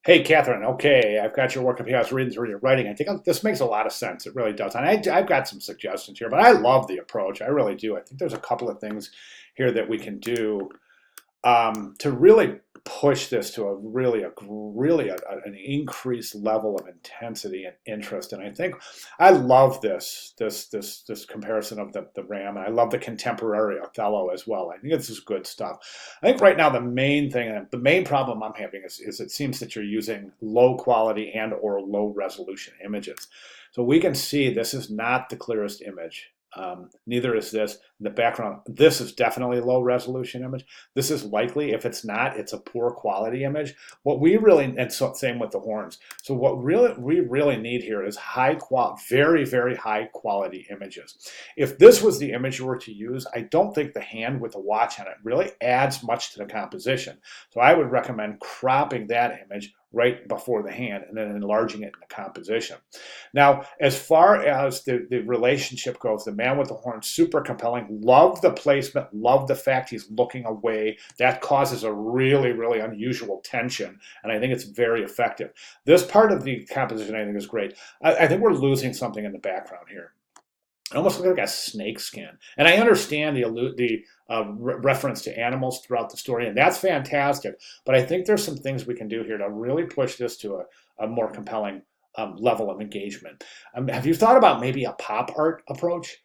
Hey, Catherine. Okay, I've got your work up here. I was reading through your writing. I think this makes a lot of sense. It really does. And I've got some suggestions here, but I love the approach. I really do. I think there's a couple of things here that we can do to really push this to an increased level of intensity and interest. And I think I love this comparison of the Ram, and I love the contemporary Othello as well. I think this is good stuff. I think right now the main thing, and the main problem I'm having is it seems that you're using low quality and or low resolution images. So we can see this is not the clearest image. Neither is this. The background, this is definitely a low resolution image. This is likely, if it's not, it's a poor quality image. What we really, and so same with the horns. So what we really need here is high quality, very high quality images. If this was the image you were to use, I don't think the hand with the watch on it really adds much to the composition. So I would recommend cropping that image right before the hand and then enlarging it in the composition. Now, as far as the relationship goes, the man with the horn, super compelling. Love the placement, love the fact he's looking away. That causes a really unusual tension, and I think it's very effective. This part of the composition I think is great. I think we're losing something in the background here. It almost looks like a snake skin. And I understand the reference to animals throughout the story, and that's fantastic. But I think there's some things we can do here to really push this to a more compelling level of engagement. Have you thought about maybe a pop art approach?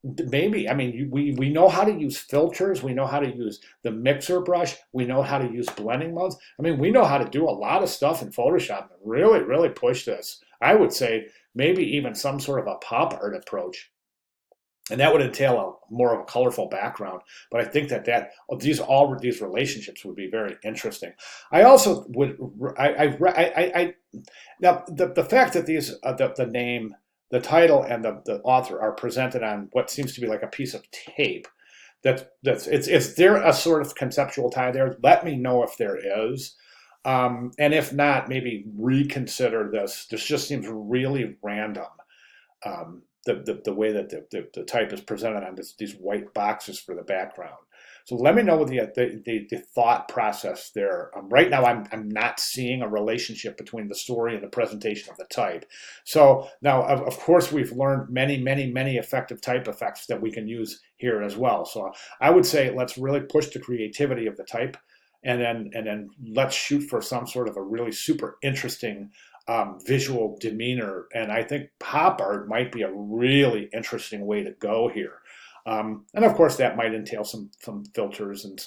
Maybe. I mean, we know how to use filters. We know how to use the mixer brush. We know how to use blending modes. I mean, we know how to do a lot of stuff in Photoshop and really push this. I would say maybe even some sort of a pop art approach. And that would entail more of a colorful background. But I think all these relationships would be very interesting. I also would, now the fact that the name, the title, and the author are presented on what seems to be like a piece of tape. Is there a sort of conceptual tie there? Let me know if there is. And if not, maybe reconsider this. This just seems really random. The way that the type is presented on these white boxes for the background. So let me know what the thought process there. Right now, I'm not seeing a relationship between the story and the presentation of the type. So now, of course, we've learned many effective type effects that we can use here as well. So I would say let's really push the creativity of the type, and then let's shoot for some sort of a really super interesting visual demeanor. And I think pop art might be a really interesting way to go here. And of course, that might entail some filters and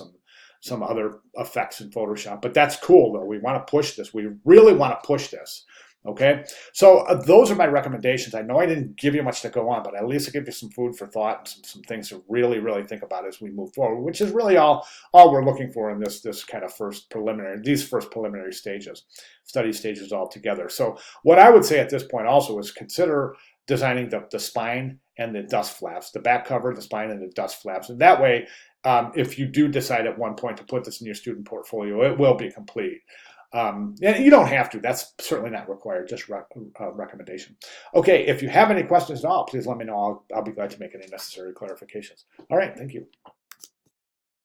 some other effects in Photoshop. But that's cool, though. We want to push this. We really want to push this. Okay, so those are my recommendations. I know I didn't give you much to go on, but at least I give you some food for thought and some things to really think about as we move forward, which is really all we're looking for in this kind of first preliminary stages, study stages altogether. So what I would say at this point also is consider designing the spine and the dust flaps, the back cover, the spine, and the dust flaps. And that way, if you do decide at one point to put this in your student portfolio, it will be complete. And you don't have to. That's certainly not required, just recommendation. Okay, if you have any questions at all, please let me know. I'll be glad to make any necessary clarifications. All right, thank you.